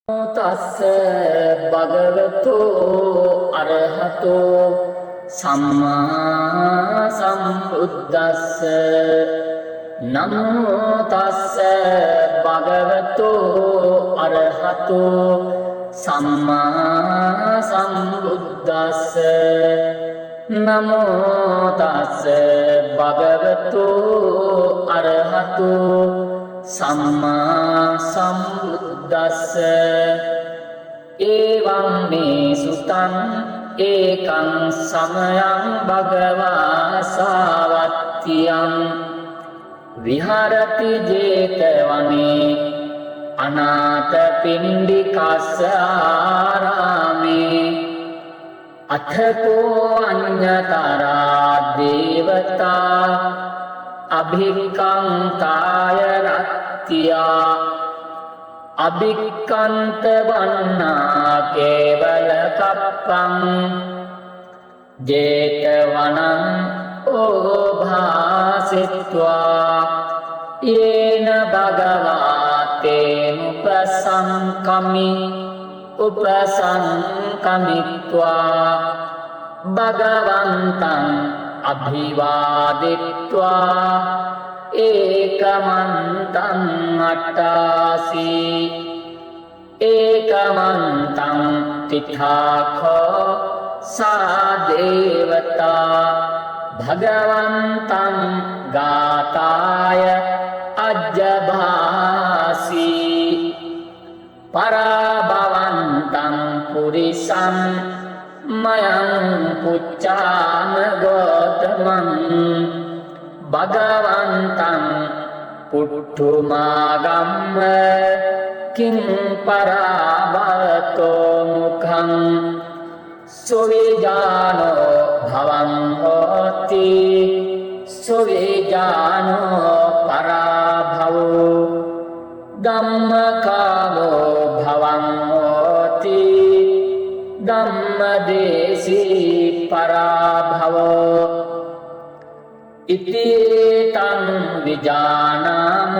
තස්ස භගවතු අරහතෝ සම්මා සම්බුද්දස්ස නමෝ තස්ස භගවතු අරහතෝ සම්මා සම්බුද්දස්ස නමෝ තස්ස භගවතු අරහතෝ සම්මා සම්බුද්දස්ස එවං මේ සුතං ඒකං සමයං භගවා සාවත්තියං විහරති ජේතවනේ අනාථ පිණ්ඩිකස්ස ආරාමේ අථකෝ අඤ්ඤතරා දේවතා අභික්ඛන්තාය රත්ත්‍යා අභික්ඛන්ත වන්නා කේවල කප්පං ජේතවනං ඕභාසිත්වා යේන භගවාතේන උපසංකමිත්වා භගවන්තං අභිවාදිත්වා ඒකමන්තං අට්ඨාසී ඒකමන්තං තිඨාඛෝ සා දේවතා භගවන්තං ගාතාය අජ්ජභාසී පරාභවන්තං පුරිසං මයං පුච්ඡාම ගෝතමං භගවන්තං පුට්ඨුමාගම්ම කිං පරාභවතෝ මුඛං සුවිජානෝ භවං හෝති සුවිජානෝ පරාභවෝ ධම්මකාමෝ භවං හෝති ධම්මදේශී පරාභවෝ ඉතිතං විජානාම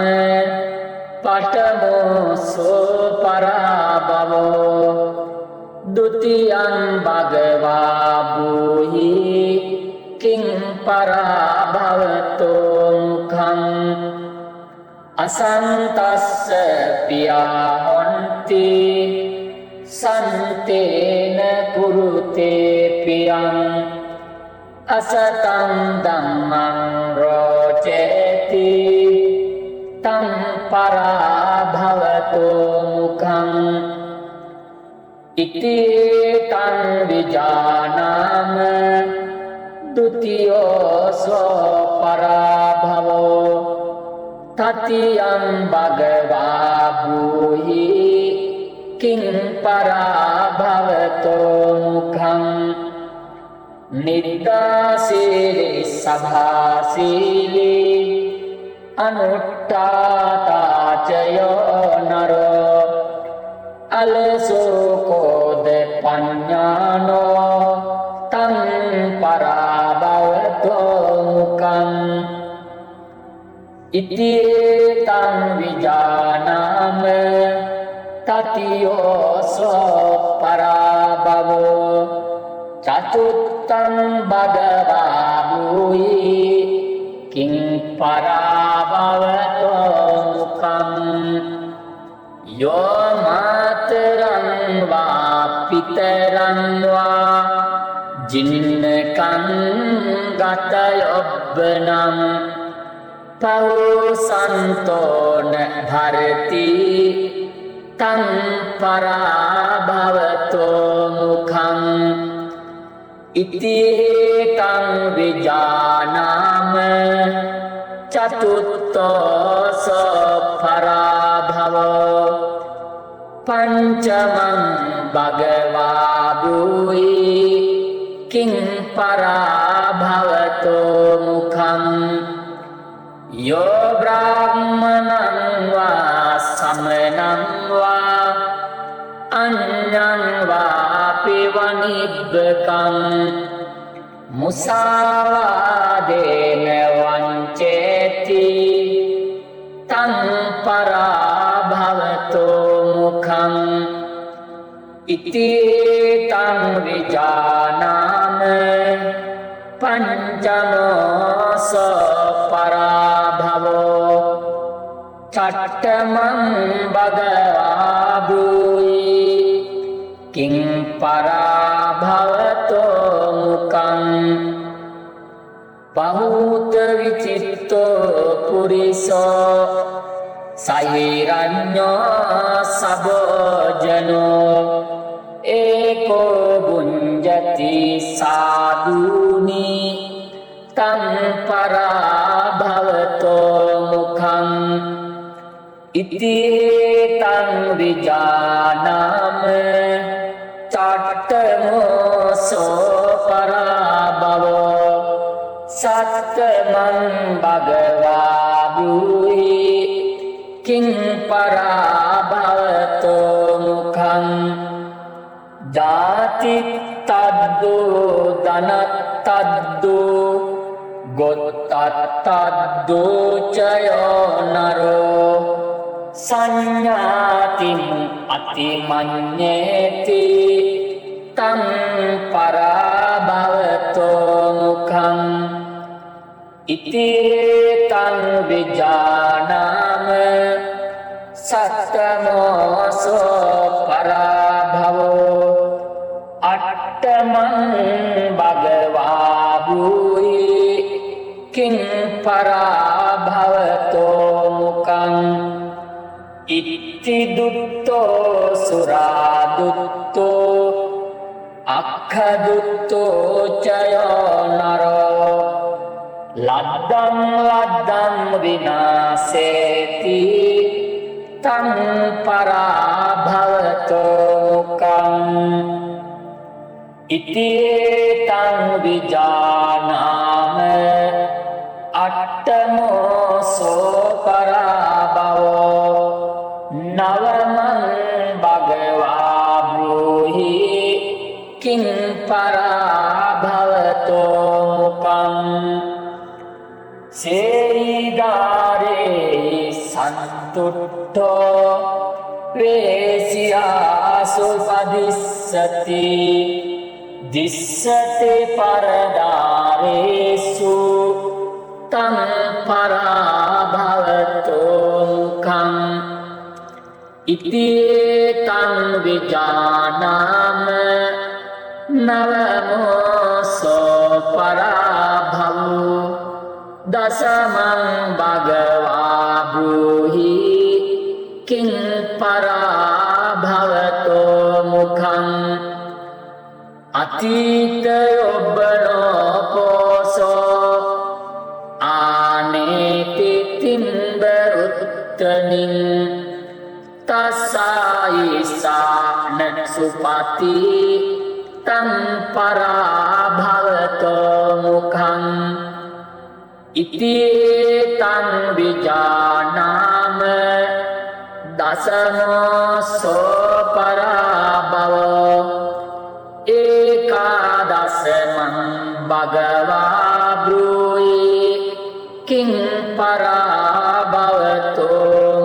පඨමෝසෝ පරාභවෝ ဒ ුතියං භගවා භූහි කිං පරාභවතෝ මුඛං අසන්තස්ස පියා හොන්ති සන්තේන කුරුතේ පියං අසතං ධම්මං රෝචේති තං පරාභවතෝ මුඛං ඉති තං විජානාම ဒ ුතියෝසෝ පරාභවෝ තතියං භගවා භූහි කිං පරාභවතෝ මුඛං නිද්දාසීලි සභාසීලි අනුට්ඨාතාචයෝ නරෝ අලසෝ කෝද පඤ්ඤානෝ තං පරාභවතෝ මුඛං ඉති තං විජානාම තතියෝසෝ පරාභවෝ චතුත්තං භගවා භූහි කිං පරාභවතෝ මුඛං යෝ මාතරං වා පිතරං වා ජින්නකං ගතයොබ්බනම් පෞසන්තෝන භරති තං පරාභවතෝ මුඛං ඉති තං විජානාම චතුත්තෝසෝ පරාභවෝ පංචමං භගවා භූහි කිං පරාභවතෝ මුඛං යෝ බ්‍රාහ්මණං වා සමනං වා අඤ්ඤං වාපි වනිබ්බකං මුසාවාදේන වංචේති තං පරාභවතෝ මුඛං ඉතිතං විජානාම පංචමෝස පරාභවෝ චට්ඨමං භගවා භූයි කිං පරාභවතෝ මුකං බහූත විචිත්තෝ පුරිසෝ සහිරඤ්ඤෝ සබෝජනෝ ඒකෝ බුඤ්ජති සාදුනි තං පරාභවතෝ මුඛං ඉති තං විජානාම චට්ඨමෝසෝ පරාභවෝ සත්තමං භගවා භූයි කිං පරාභවතෝ මුඛං ජාති තද්දෝ ධනත්තද්දෝ ගොත්තත්තද්දෝ චයෝ නරෝ සංඥාතින් අතිමඤ්ඤේති තං පරාභවතෝ මුඛං ඉති තං විජානාම සත්තමෝසෝ පරාභවෝ අට්ඨමං භගවා භූයි කිං පරාභවතෝ මුඛං ඉති දුත්තෝ සුරාදුත්තෝ අක්ඛදුත්තෝ චයෝ නරෝ ලද්දං ලද්දං විනාසේති තං පරාභවතෝ මුඛං ඉති තං විජානාම අට්ඨමෝසෝ පරාභවෝ නවමං භගවා භූහි කිං පරාභවතෝ මුඛං සේයිදාරේ සන්තුට්ඨෝ වේසියාසු පදිස්සති දිස්සති පරදාරේසු තං පරාභවතෝ මුඛං ඉති තං විජානාම නවමෝසෝ පරාභවෝ දසමං භගවා භූහි කිං පරාභවතෝ මුඛං අතීත යොබ්බනෝ පෝසෝ ආනේති තිම්බරුත්තනින් තසායිසාන සුපති තං පරාභවතෝ මුඛං ඉති තං විජානාම දසමෝසෝ පරාභවෝ ඒකාදසමං භගවා භූයි කිං පරාභවතෝ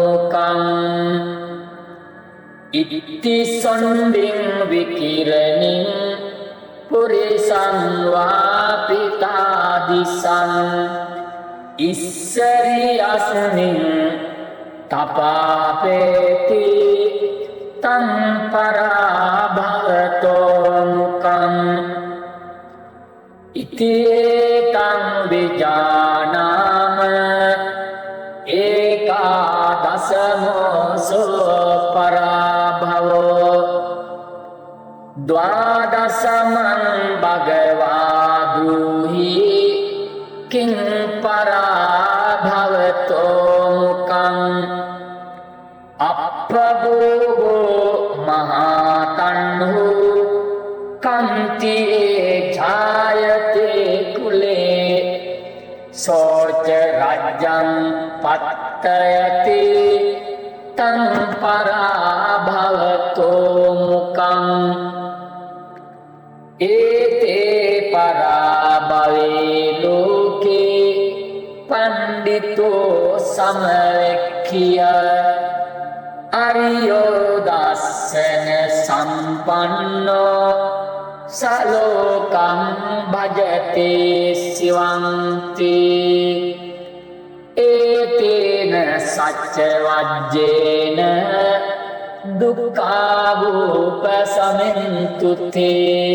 මුඛං ඉති සොණ්ඩින් විකිරණින් පුරිසං වාපිතාදිසං ඉස්සරියස්මින් තපාපේති තං පරාභවතෝ මුඛං ඉති තං විජානාම ඒකාදසමෝසෝ පරාභවෝ ද්වාදසමං භගවා භූහි කිං පරාභවතෝ මුඛං අප්පභූවෝ මහතන්හු කන්ති ඡායතේ කුලේ සෝච රාජ්‍යං පත්තයති තං පරාභවතෝ මුඛං ඒතේ පරාභවේ ලෝකේ පණ්ඩිතෝ සමවෙක්ඛිය අරියෝ දස්සන සම්පන්නෝ සලෝකං භජති සිවන්ති ඒතේන සච්ච වජ්ජේන දුක්ඛාවූප සමින්තුතේ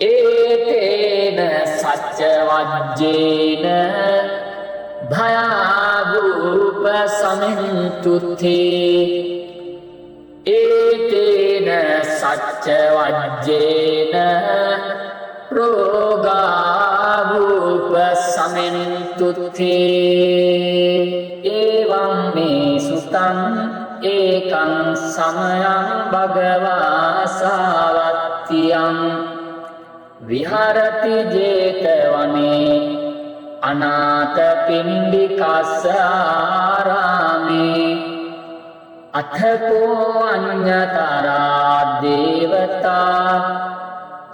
ඒතේන සච්ච වජ්ජේන භයාවූප සමින්තුතේ ඒතේන සච්ච වජ්ජේන රෝගාවූප සමින්තුතේ එවං මේ සුතං ඒකං සමයං භගවා සාවත්තියං විහරති ජේතවනේ අනාථ පිණ්ඩිකස්ස ආරාමේ අථකෝ අඤ්ඤතරා දේවතා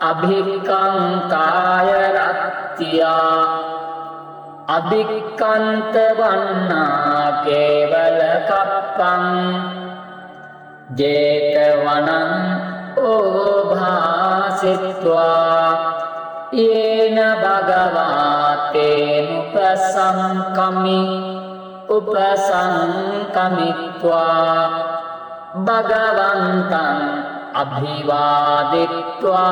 අභික්ඛන්තාය රත්ත්‍යා අභික්ඛන්ත වන්නා කේවල කප්පං ජේතවනං ඕභාසිත්වා යේන භගවාතේනුපසංකමිත්වා භගවන්තං අභිවාදිත්වා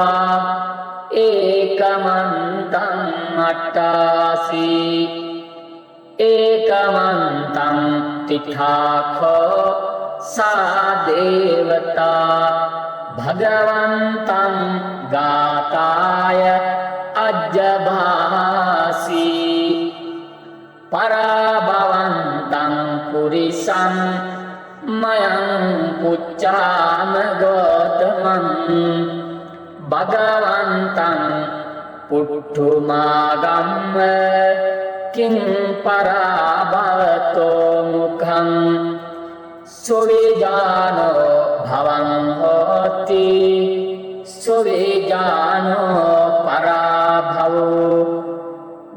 ඒකමන්තං අට්ඨාසී ඒකමන්තං තිඨාඛෝ සා දේවතා භගවන්තං ගාතාය අජ්ජභාසී පරාභවන්තං පුරිසං මයං පුච්ඡාම ගෝතමං භගවන්තං පුට්ඨුමාගම්ම කිං පරාභවතෝ මුඛං සොවිජානෝ භවං හෝති සොවිජානෝ පරාභවෝ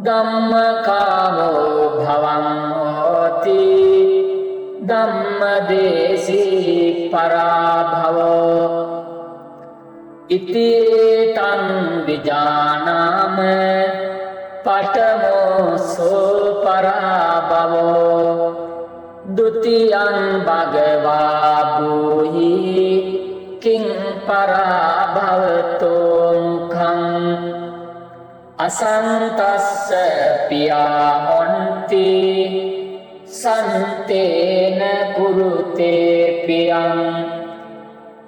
ධම්මකාමෝ භවං හෝති ධම්මදේශී පරාභවෝ ඉතිතං විජානාම පඨමෝ සෝ පරාභවෝ ဒုတိယံ භගවා භූහි කිං පරාභවතෝ මුඛං අසන්තස්ස පියා හොන්ති සන්තේන කුරුතේ පියං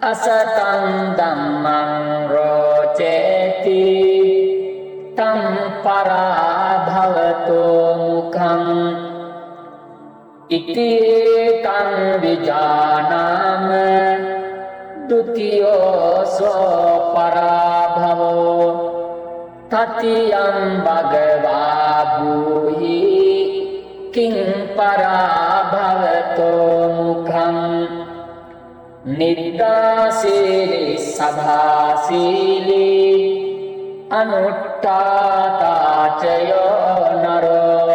අසතං ධම්මං රෝචේති තං පරාභවතෝ මුඛං ඉතිතං විජානාම ဒုတိယෝ සෝ පරාභවෝ තතියං භගවා භූහි කිං පරාභවතෝ මුඛං නිද්දාසීලි සභාසීලි අනුට්ඨාතාචයෝ නරෝ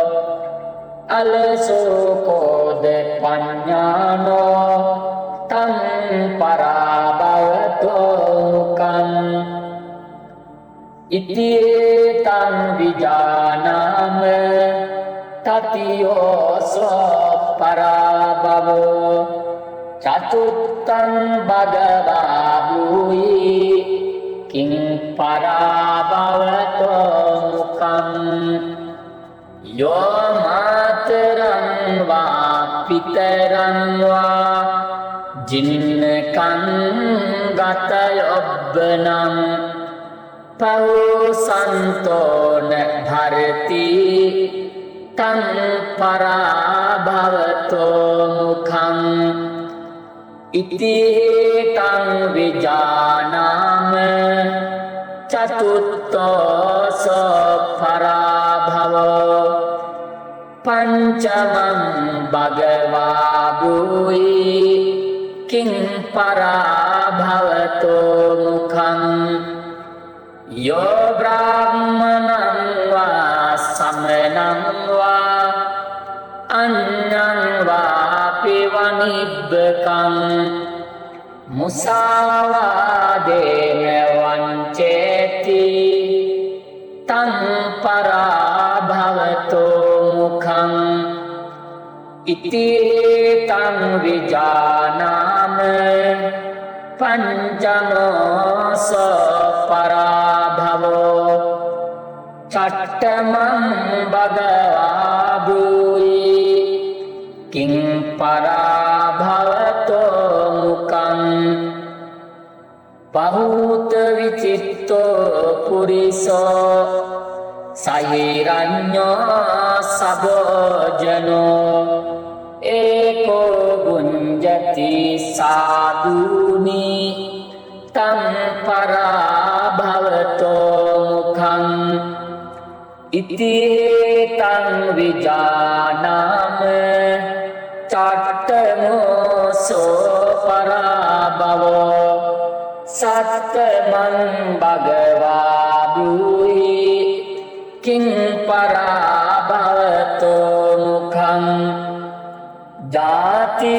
අලසෝ කෝද පඤ්ඤානෝ තං පරාභවතෝ මුඛං ඉතිතං විජානාම තතියෝ සෝ පරාභවෝ චතුත්තං භගවා භූහි කිං පරාභවතෝ මුඛං යෝ මාතරං වා පිතරං වා ජින්නකං ගතයොබ්බනං පෞසන්තෝන භරති තං පරාභවතෝ මුඛං ඉතිතං විජානාම චතුත්තෝ සෝ පරාභවෝ පංචමං භගවා භූහි කිං පරාභවතෝ මුඛං යෝ බ්‍රාහ්මණං වා සමනං වා අඤ්ඤං වාපි වනිබ්බකං මුසාවාදේන වංචේති තං පරාභවතෝ මුඛං ඉති තං විජානාම පංචමෝස පරාභවෝ චට්ඨමං භගවා භූයි කිං පරාභවතෝ මුඛං බහූත විචිත්තෝ පුරිසෝ සහිරඤ්ඤෝ සබෝජනෝ ඒකෝ ගුඤ්ජති සාදුනි තං පරාභවතෝ මුඛං ඉති තං විජානාම චට්ඨමෝසෝ පරාභවෝ සත්තමං භගවා භූයි කිං පරාභවතෝ මුඛං ජාති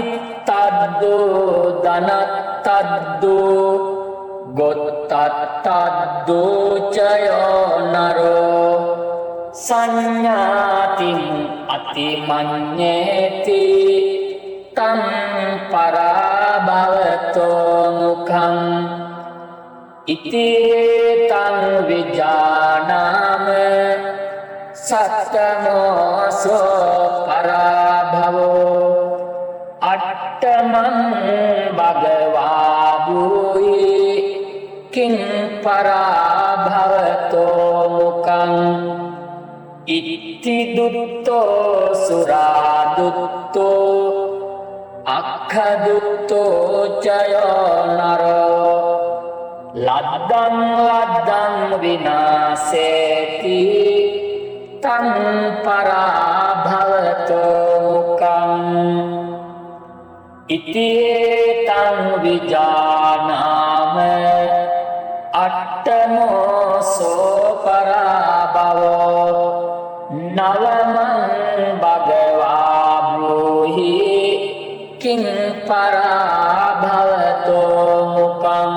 තද්දෝ ධනත්තද්දෝ ගොත්තත්තද්දෝ චයෝ නරෝ සංඥාතින් අතිමඤ්ඤේති තං පරාභවතෝ මුඛං ඉති තං විජානාම සත්තමෝසෝ පරාභවෝ අට්ඨමං භගවා භූයි කිං පරාභවතෝ මුඛං ඉති දුත්තෝ සුරාදුත්තෝ අක්ඛදුත්තෝ චයෝ නරෝ ලද්දං ලද්දං විනාසේති තං පරාභවතෝ මුඛං ඉති තං විජානාම අට්ඨමෝසෝ පරාභවෝ නවමං භගවා භූහි කිං පරාභවතෝ මුඛං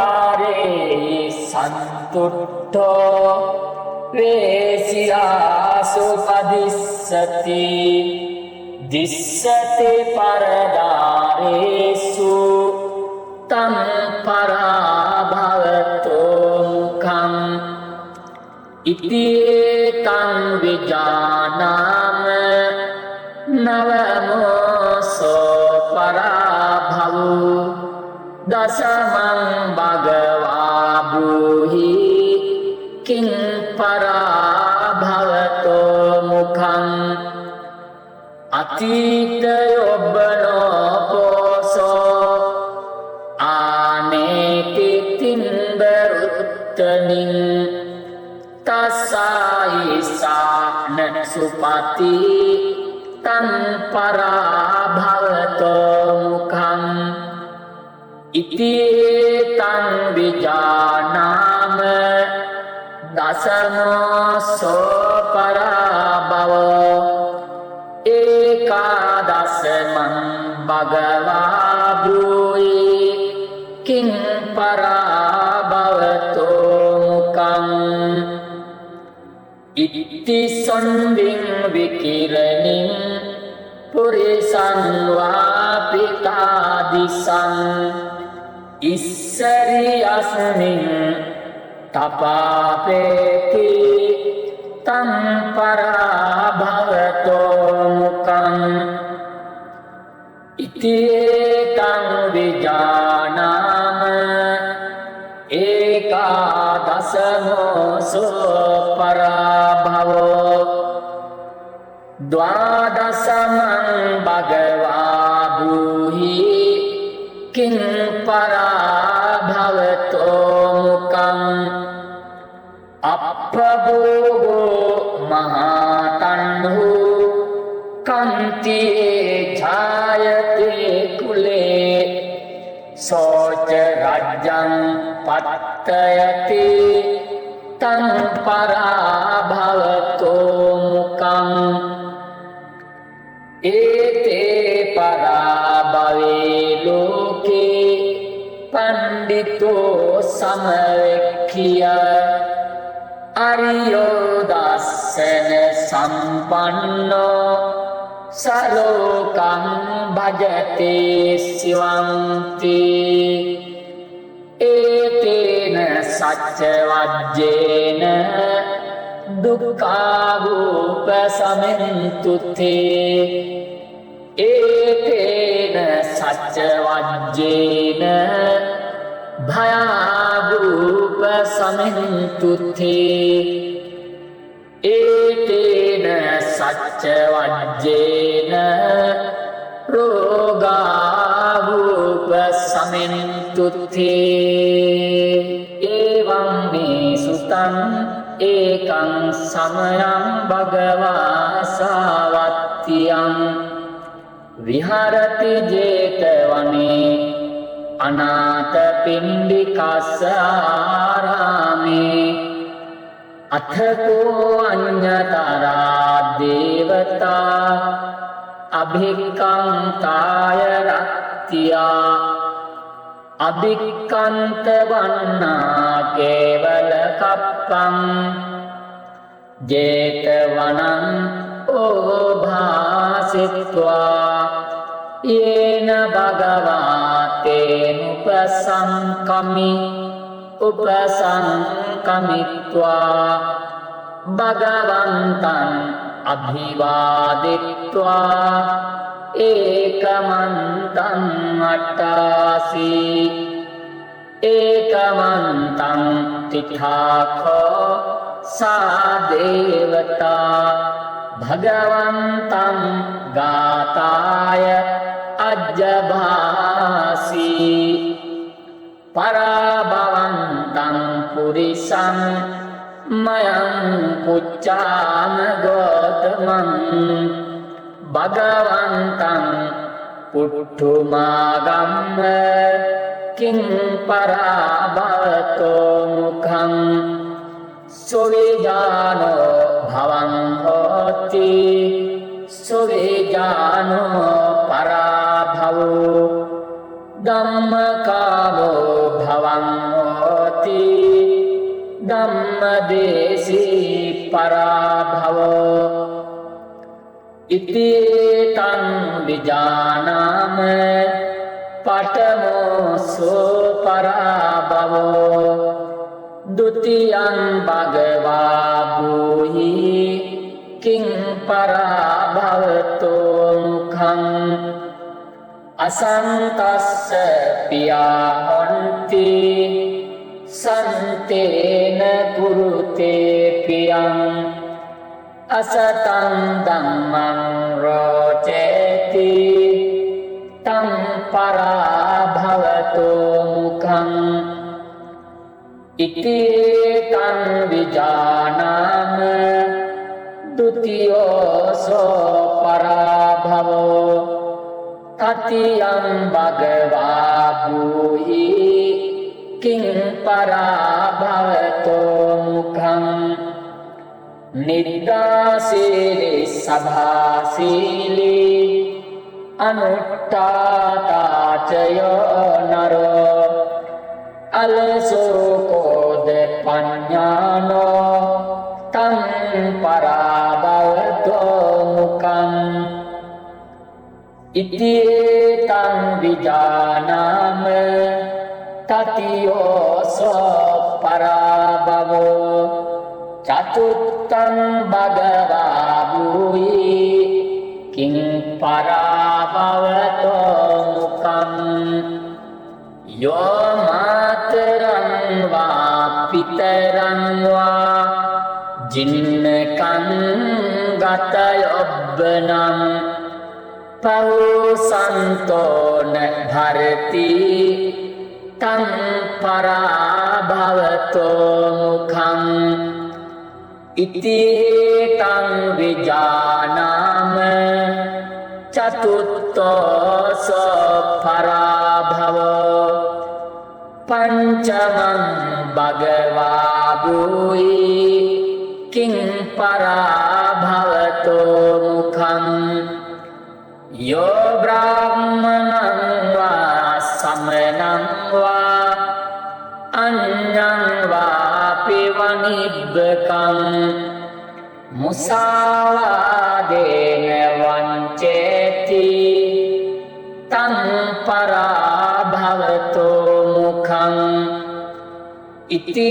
සේයිදාරේ සන්තුට්ඨෝ වේසියාසු පදිස්සති දිස්සති පරදාරේසු තං පරාභවතෝ මුඛං ඉති තං විජානාම නවමෝසෝ පරාභවෝ දසමං භගවා භූහි කිං පරාභවතෝ මුඛං අතීත යොබ්බනෝ පෝසෝ ආනේති තින්බරුත්තනින් තස්සායිසාන සුපති තං පරාභවතෝ මුඛං ඉති තං විජානාම දසමෝසෝ පරාභවෝ ඒකාදසමං භගවා භූයි කිං පරාභවතෝ මුඛං ඉති සොන්දින් විකිරණින් පුරිසං වාපිතාදිසං ඉස්සරියස්මින් තපාපේති තං පරාභවතෝ මුඛං ඉති තං විජානාම ඒකාදසමෝසෝ පරාභවෝ ද්වාදසමං භගවා භූහි කිං පරාභවතෝ මුඛං අප්පභෝගෝ මහතන්හු කන්තියේ ඡායතේ කුලේ සෝච රජ්ජං පත්තයති තං පරාභවතෝ මුඛං ඒතේ පරාභවෝ නන්දිතෝ සමවෙක්ඛිය අරියෝ දස්සන සම්පන්නෝ සලෝකං භජතේ සිවන්ති ඒතේන සච්ච වජ්ජේන දුක්ඛාවූප සමෙන්තුතේ ඒතේන සච්ච වජ්ජේන භයාවූප සමෙන්තුතේ ඒතේන සච්ච වජ්ජේන රෝගාවූප සමෙන්තුතේ එවං මේ සුතං ඒකං සමයං භගවා සාවත්තියං විහරති ජේතවනේ අනාථ පිණ්ඩිකස්ස ආරාමේ අථකෝ අඤ්ඤතරා දේවතා අභික්ඛන්තාය රත්ත්‍යා අභික්ඛන්ත වන්නා කේවල කප්පං ජේතවනං ඕභාසිත්වා යේන භගවාතේනුපසංකමි උපසංකමිත්වා භගවන්තං අභිවාදිත්වා ඒකමන්තං අට්ඨාසී ඒකමන්තං තිඨාඛෝ සා දේවතා භගවන්තං ගාතාය අජ්ජභාසී පරාභවන්තං පුරිසං මයං පුච්ඡාම ගෝතමං භගවන්තං පුට්ඨුමාගම්ම කිං පරාභවතෝ මුඛං සොවේජානෝ භවං හෝති සොවේජානෝ පරාභවෝ ධම්මකාමෝ භවං හෝති ධම්මදේශී පරාභවෝ ඉතිතං විජානාම පඨමෝ සෝ පරාභවෝ ဒုတိယံ භගවා භූහි කිං පරාභවතෝ මුඛං අසන්තස්ස පියා හොන්ති සන්තේන කුරුතේ පියං අසතං ධම්මං රෝචේති තං පරාභවතෝ මුඛං ඉතිතං විජානාම ဒုတိယោ සෝ පරාභවෝ තතියං භගවා භූහි කිං පරාභවතෝ මුඛං නිද්දාසීලි සභාසීලි අනුට්ඨාතාචයෝ නරෝ අලසෝ කෝද පඤ්ඤානෝ තං පරාභවතෝ මුඛං ඉතිතං විජානාම තතියෝ සෝ පරාභවෝ චතුත්තං භගවා භූහි කිං පරාභවතෝ මුඛං යෝ මාතරං වා පිතරං වා ජින්නකං ගතයොබ්බනං පෞසන්තෝන භරති තං පරාභවතෝ මුඛං ඉතිතං විජානාම චතුත්තෝ සෝ පරාභවෝ පංචමං භගවා භූහි කිං පරාභවතෝ මුඛං යෝ බ්‍රාහ්මණං වා සමනං වා නිබ්බකං මුසාවාදේන වංචේති තං පරාභවතෝ මුඛං ඉති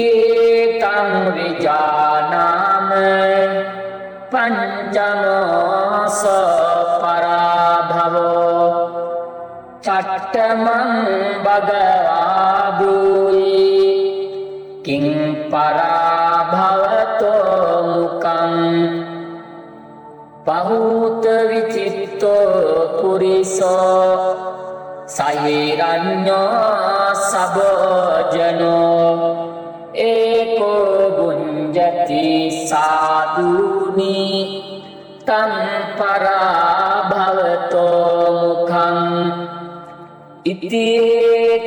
තං විජානාම පංචමෝස පරාභවෝ චට්ඨමං භගවා භූයි කිං පරාභවතෝ මුඛං පහූත විචිත්තෝ පුරිසෝ සහිරඤ්ඤෝ සබෝජනෝ ඒකෝ බුඤ්ජති සාදුනි තං පරාභවතෝ මුඛං ඉති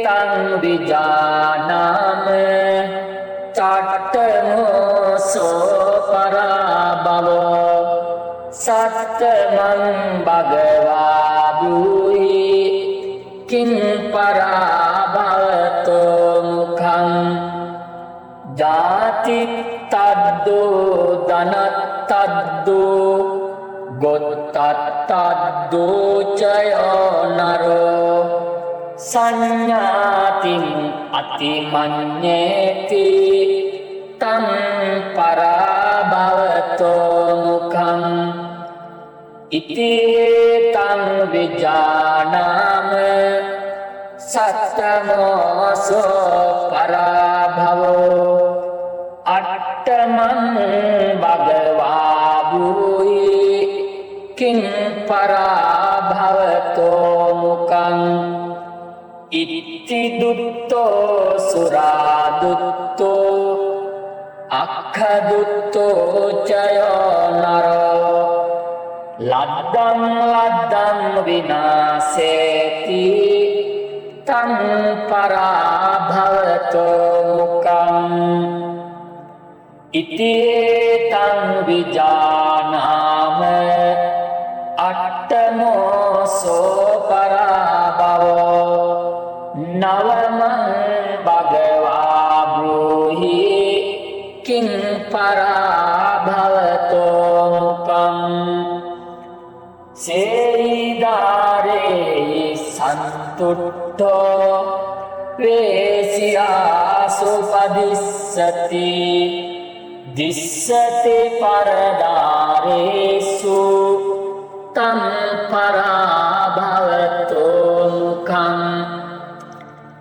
තං විජානාම චට්ඨමෝසෝ පරාභවෝ සත්තමං භගවා භූයි කිං පරාභවතෝ මුඛං ජාති තද්දෝ ධනත්තද්දෝ ගොත්තත්තද්දෝ චයෝ නරෝ සංඥාතින් අතිමඤ්ඤේති තං පරාභවතෝ මුඛං ඉති තං විජානාම සත්තමෝසෝ පරාභවෝ අට්ඨමං භගවා භූයි කිං පරාභවතෝ මුඛං ඉති දුත්තෝ සුරාදුත්තෝ අක්ඛදුත්තෝ චයෝ නරෝ ලද්දං ලද්දං විනාසේති තං පරාභවතෝ මුඛං ඉති තං විජානාම අට්ඨමෝසෝ පරාභවෝ නවමං භගවා භූහි කිං පරාභවතෝ මුඛං සේයිදාරේ සන්තුට්ඨෝ වේසියාසුපදිස්සති දිස්සති පරදාරේසු තං පරාභවතෝ මුඛං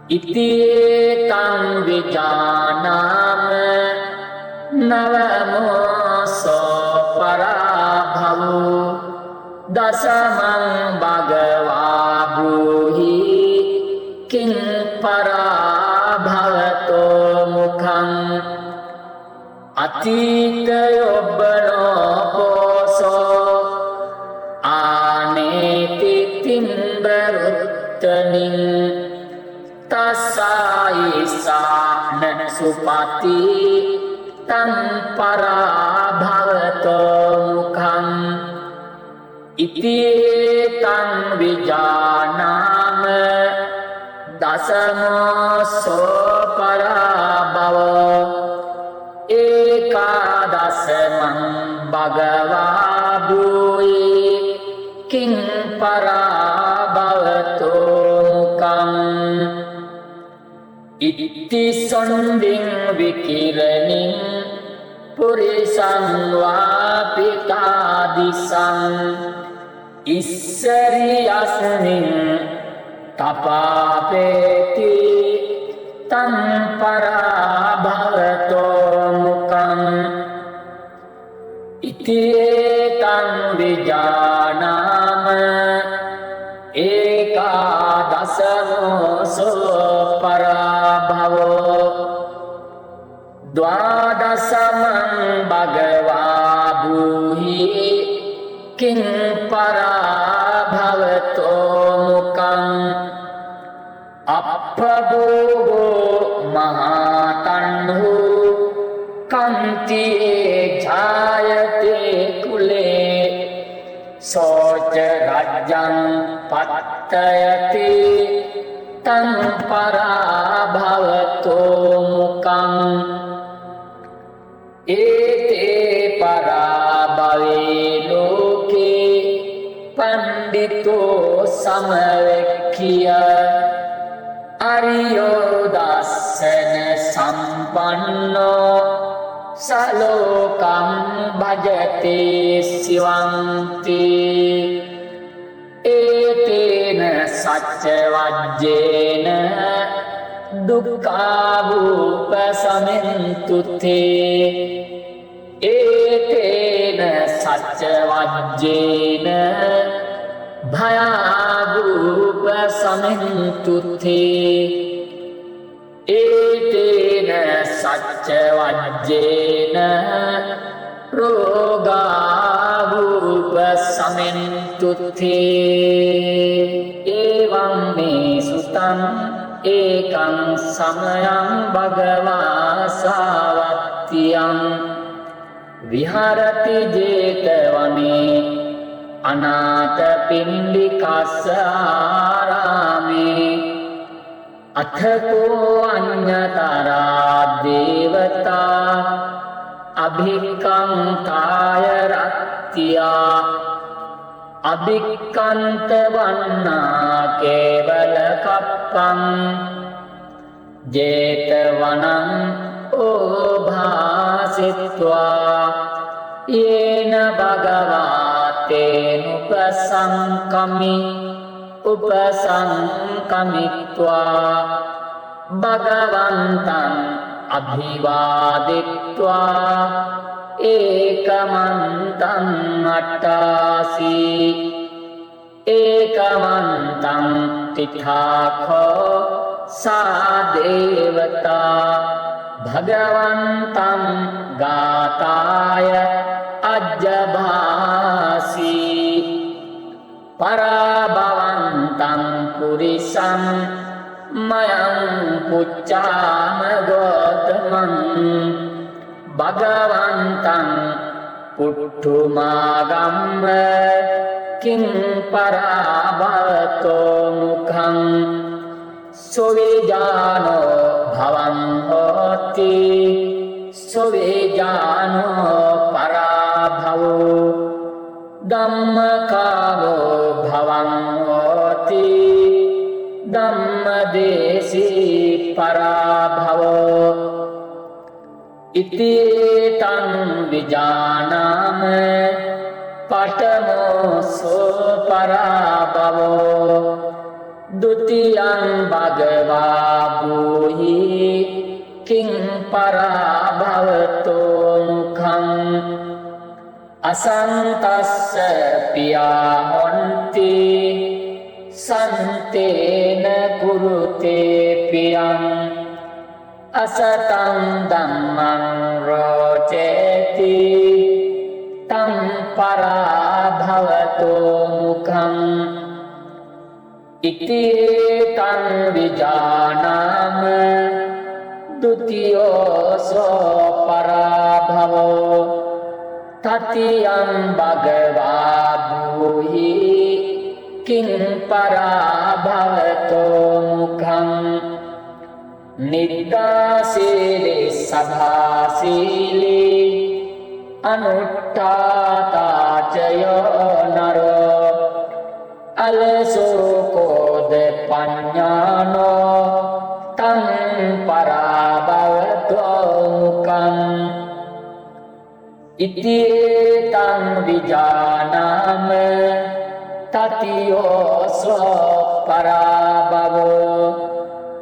ඉති තං විජානාම නවමෝසෝ පරාභවෝ දසමං භගවා භූහි කිං පරාභවතෝ මුඛං අතීතයොබ්බනෝ පෝසෝ ආනේති තිම්බරුත්තනින් තස්සායිසාන සුපති තං පරාභවතෝ මුඛං ඉති තං විජානාම දසමෝසෝ පරාභවෝ ඒකාදසමං භගවා භූයි කිං පරාභවතෝ මුඛං ඉති සොණ්ඩින් විකිරණින් පුරිසං වාපිතාදිසං ඉස්සරියස්මින් තපාපේති තං පරාභවතෝ මුඛං ඉති තං විජානාම ඒකාදසමෝසෝ පරාභවෝ ද්වාදසමං භගවා භූහි කිං පරාභවතෝ මුඛං අප්පභෝගෝ මහතණ්හු කන්තියේ ජායතේ කුලේ සෝච රජ්ජං පත්තයති තං පරාභවතෝ මුඛං Ete parabhawe loke pandito samavekkiya ariyo dassana sampanno salokam bhajate sivanti etena sacca vajjena dukkhavupasamintute etena sacca vajjena bhayavupasamintute etena sacca vajjena rogavupasamintute evam me sutam ekang samayang bhagava savatthiyam viharati jetavane anatha pindikasarame athako anyatara devata abhikantaya rattiya abhikkanta vanna kevala kappam jetavanan obhasitva yena upasankamitva bhagavantam abhivaditva ekamantam attasi ekamantam tithakho sadevata bhagavantam gataya ajjabhasi parabhavantam purisam mayam puccama gotamam bhagavantam putthumagamma kim parabhavato mukham sovijano bhavam hoti sovijano parabhavo dhammakavo bhavam hoti dhammadesi parabhavo iti tan vijanama patamo so parabhavo dutiyam bhagava bhuhi king parabhavato mukham asantassa piya honti santena kurute piyam asatang dhammang roceti tam parabhavato mukham iti tan vijanama dutiyo so parabhavo tatiyam bhagava bhuhi king parabhavato mukham niddasile sabhasile anuttatacayo naro alasokode panyano tam parabhavato mukham iti tam vijanama tatiyo so parabhavo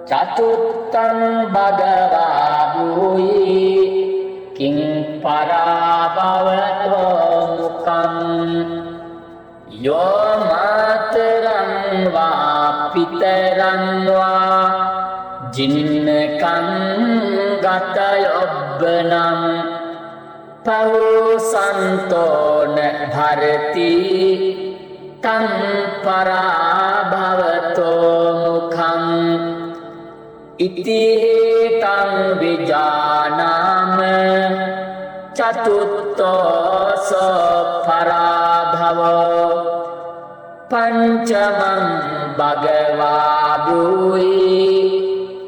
catuttam bhagava bhuhi king parabhavato mukham yo materam va piteram va jinnakam gatayobbanam pahusantona bharati tam parabhavato mukham iti tam vijanama catutto so parabhavo pancamam bhagava bhuhi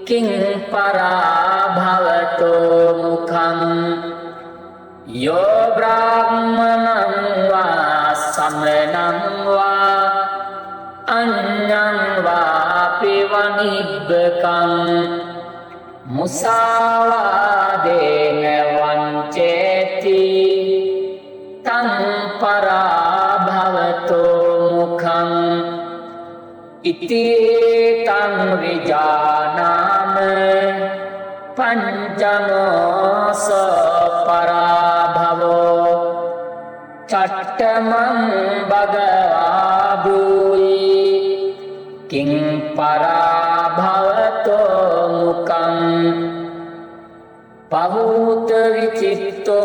king parabhavato mukham Yo brahmanam va samranam va anyam va pivanibbakam musavadena vanceti tam parabhavato mukham iti tam vijanama pancamasa parabhavo chattamam bhagava bhuyi king parabhavato mukham pahuta vicitto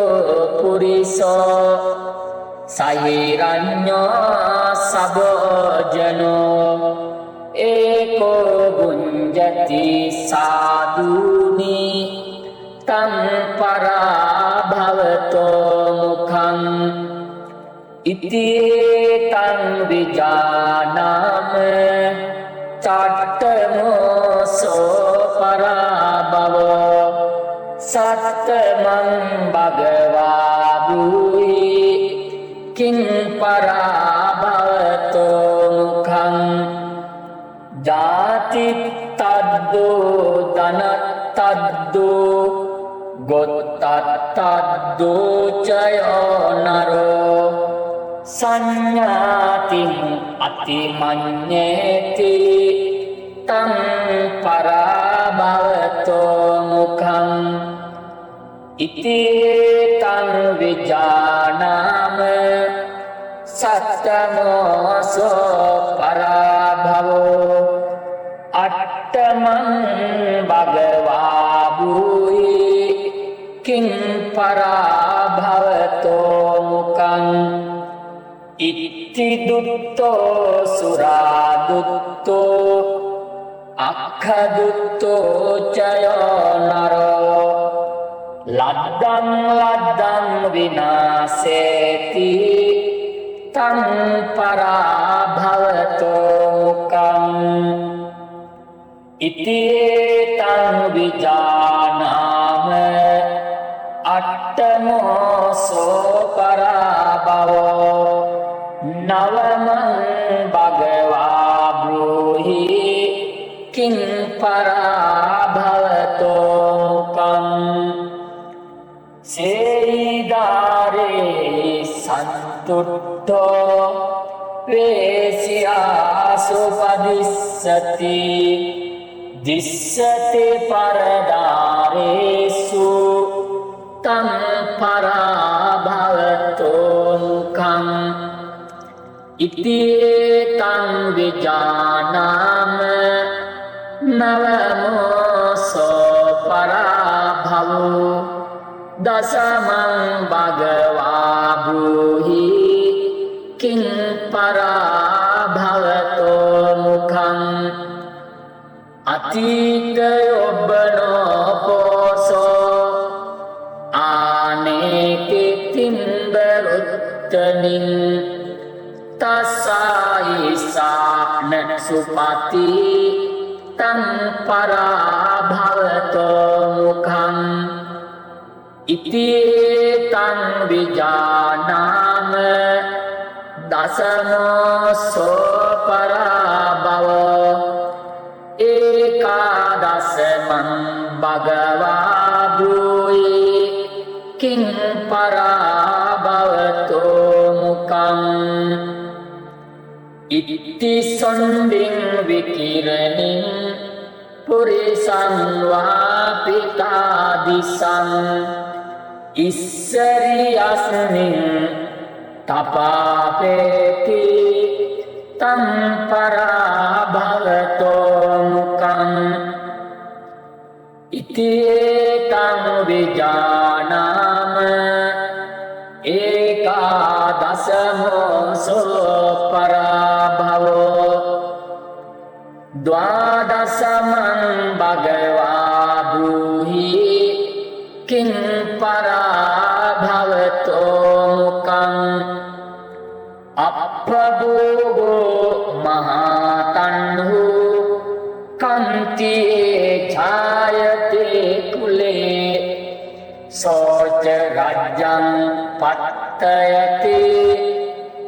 puriso sahiranyo sabojano eko gunjati saduni tam parabhavato mukham iti tam vijanama chattamoso parabhavo sattamam bhagava bhuyi king parabhavato mukham jati taddo danataddo gottattaddo cayo naro sanyatim atimanyeti tam parabhavato mukham iti tam vijanama sattamoso parabhavo attamam bhagava bhuyi king parabhavato mukham itti dutto suradutto akkadutto cayo naro laddam laddam vinaseti tam parabhavato mukham iti tam vijanama attamoso parabhavo navamam bhagava bhuyi king parabhavato mukham seidare santutto vesya supadissati dissate paradaresu tam parabhavato mukham iti tam vijanama navamoso parabhavo dasamam bhagava bhuyi king parabhavato mukham atita yobbano poso aneke timberuttanin tasai sakna supati tam parabhavato mukham iti tam vijanama dasamoso parabhavo ekadasamam bhagava bhuyi king parabhavato mukham itti sonding vikiraning purisan vapita disang issari asning tapapeti tam parabhavato mukham iti tam vijanama ekadasamoso parabhavo dvadasamam bhagava bhuyi king parabhavato mukham appabhogo mahatanhu kanti jayate kule socha රජං පත්තයති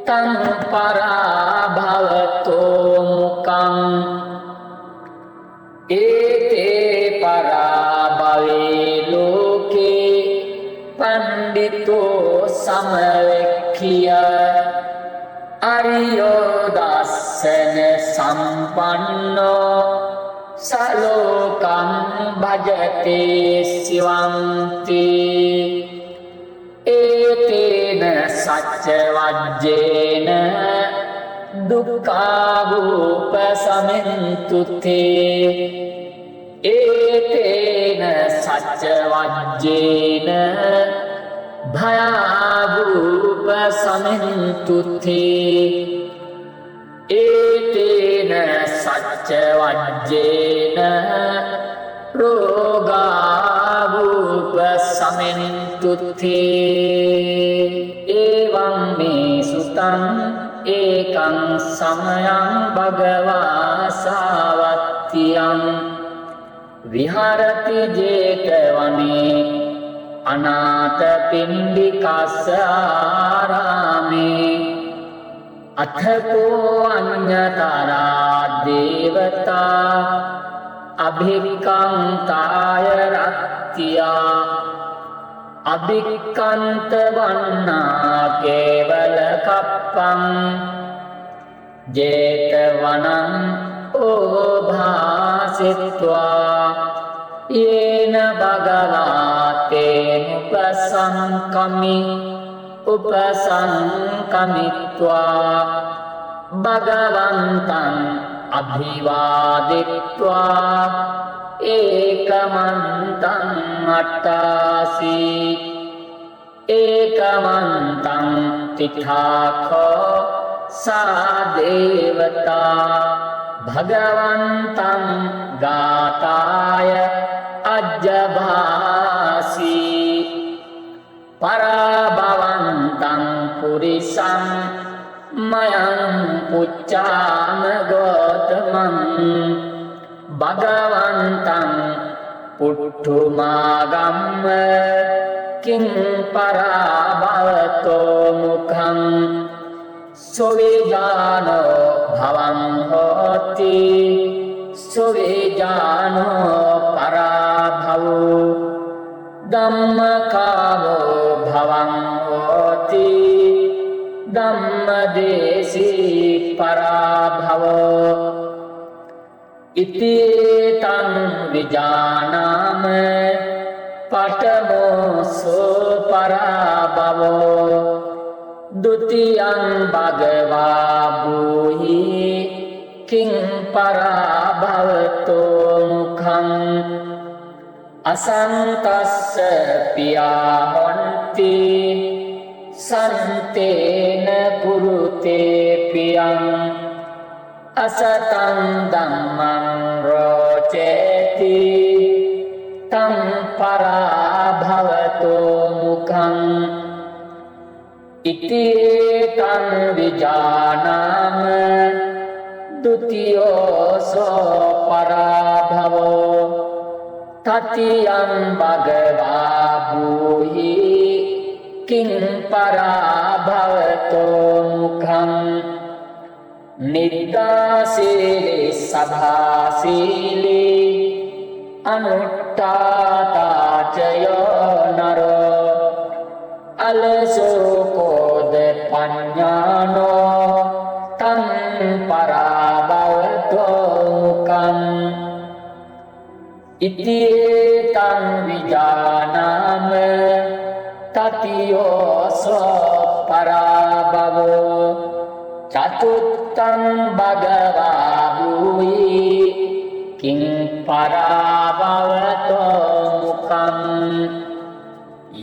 තං පරාභවතෝ මුකං ඒතේ පරාභවේ ලෝකේ පණ්ඩිතෝ සමවෙක්ඛිය අරියෝ දස්සන සම්පන්නෝ සලෝකං භජතේ සිවන්ති ඒතේන සච්ච වජ්ජේන දුක්ඛාවූප සමෙන්තුතේ ඒතේන සච්ච වජ්ජේන භයාවූප සමෙන්තුතේ ඒතේන සච්ච වජ්ජේන රෝගාවූප සමෙන්තුතේ එවං මේ සුතං ඒකං සමයං භගවා සාවත්තියං විහරති ජේතවනේ අනාථ පිණ්ඩිකස්ස ආරාමේ අථකෝ අඤ්ඤතරා දේවතා අභික්ඛන්තාය රත්ත්‍යා අභික්ඛන්ත වන්නා කේවල කප්පං ජේතවනං ඕභාසිත්වා යේන භගවාතේන උපසංකමිත්වා භගවන්තං අභිවාදිත්වා ඒකමන්තං අට්ඨාසී ඒකමන්තං තිඨාඛෝ සා දේවතා භගවන්තං ගාතාය අජ්ජභාසී පරාභවන්තං පුරිසං මයං පුච්ඡාම ගෝතමං භගවන්තං පුට්ඨුමාගම්ම කිං පරාභවතෝ මුඛං සොවේජානෝ භවං හෝති සොවේජානෝ පරාභවෝ ධම්මකාමෝ භවං හෝති ධම්මදේශී පරාභවෝ ඉතිතං විජානාම පඨමෝසෝ පරාභවෝ ဒုတိယံ භගවා භූහි කිං පරාභවතෝ මුඛං අසන්තස්ස පියා හොන්ති සන්තේන කුරුතේ පියං අසතං ධම්මං රෝචේති තං පරාභවතෝ මුඛං ඉතිතං විජානාම ဒုတိယោ සෝ පරාභවෝ තතියං භගවා භූහි කිං පරාභවතෝ මුඛං නිද්දාසීලේ සභාසීලේ අනුට්ඨාතාචයෝ නරෝ අලසෝ කෝද පඤ්ඤානෝ තං පරාභවතෝ මුඛං ඉතිතං විජානාම තතියෝසෝ පරාභවෝ චතුත්තං භගවා භූහි කිං පරාභවතෝ මුඛං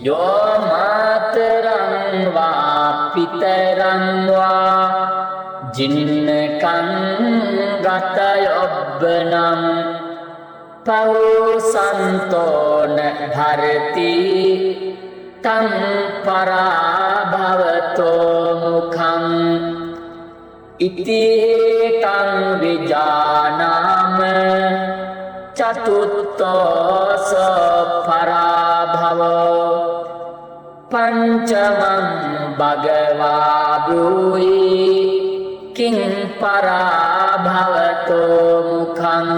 යෝ මාතරං වා පිතරං වා ජින්නකං ගතයොබ්බනම් පෞසන්තෝන භරති තං පරාභවතෝ මුඛං ඉතිතං විජානාම චතුත්තෝස පරාභවෝ පංචමං භගවා බ්‍රූහි කිං පරාභවතෝ මුඛං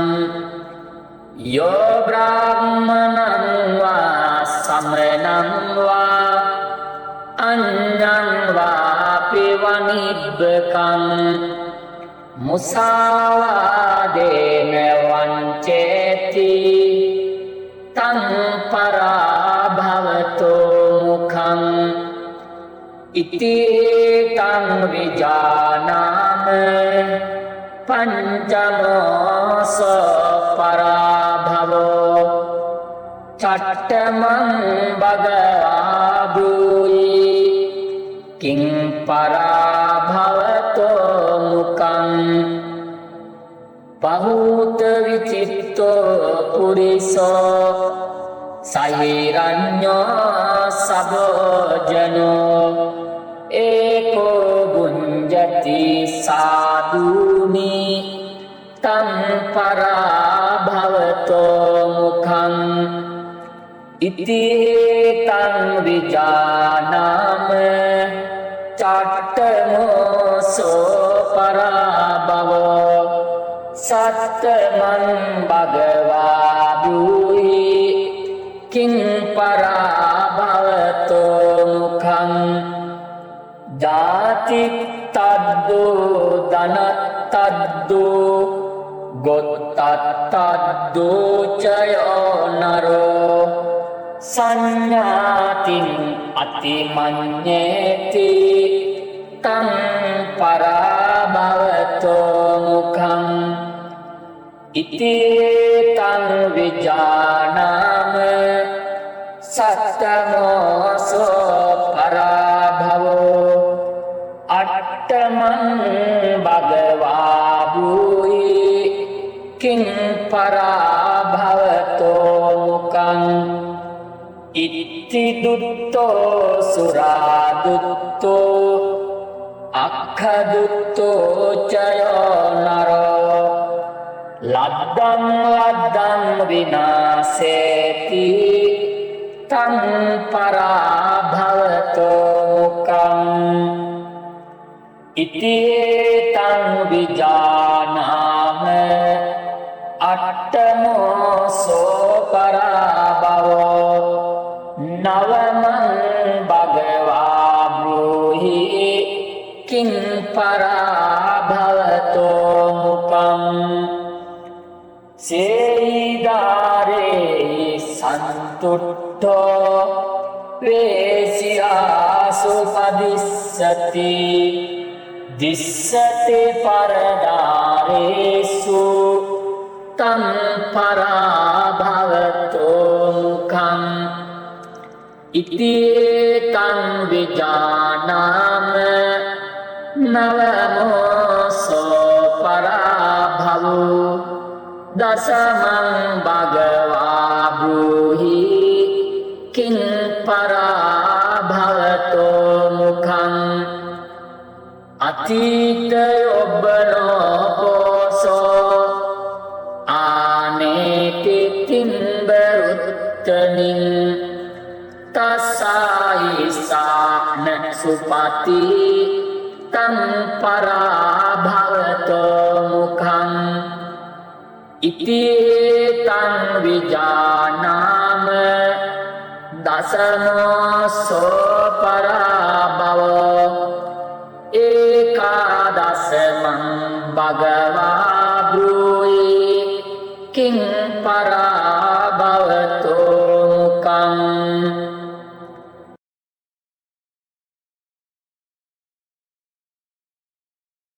යෝ බ්‍රාහ්මණං වා සමනං වා අඤ්ඤං වාපි වනිබ්බකං මුසාවාදේන වංචේති තං පරාභවතෝ මුඛං ඉති තං විජානාම පංචමෝස පරාභවෝ චට්ඨමං භගවා බ්‍රූහි කිං පරාභවතෝ මුඛං පහූත විචිත්තෝ පුරිසෝ සහිරඤ්ඤෝ සබෝජනෝ ඒකෝ බුඤ්ජති සාදුනි තං පරාභවතෝ මුඛං ඉති තං විජානාම චට්ඨමෝසෝ පරාභවෝ සත්තමං භගවා බ්‍රූහි කිං පරාභවතෝ මුඛං ජාති තද්දෝ ධනත්තද්දෝ ගොත්තත්තද්දෝ චයෝ නරෝ සංඥාතින් අතිමඤ්ඤේති තං පරාභවතෝ මුඛං ඉති තං විජානාම සත්තමෝසෝ පරාභවෝ අට්ඨමං භගවා බ්‍රූහි කිං පරාභවතෝ මුඛං ඉත්ති දුත්තෝ සුරාදුත්තෝ අක්ඛදුත්තෝ චයෝ නරෝ ලද්දං ලද්දං විනාසේති තං පරාභවතෝ මුඛං ඉති තං විජානාම අට්ඨමෝසෝ පරාභවෝ නවමං භගවා බ්‍රූහි කිං පරාභවතෝ මුඛං සේයිදාරේ සන්තුට්ඨෝ වේසියාසු පදිස්සති දිස්සති පරදාරේසු තං පරාභවතෝ මුඛං ඉති තං විජානාම නවමෝසෝ පරාභවෝ දසමං භගවා බ්‍රූහි කිං පරාභවතෝ මුඛං අතීත යොබ්බනෝ පෝසෝ ආනේති තිම්බරුත්තනින් තසායි සාන සුපති තං පරාභවතෝ මුඛං ඉති තං විජානාම දසමෝසෝ පරාභවෝ ඒකාදසමං භගවා බ්‍රූහි කිං පරාභවතෝ මුඛං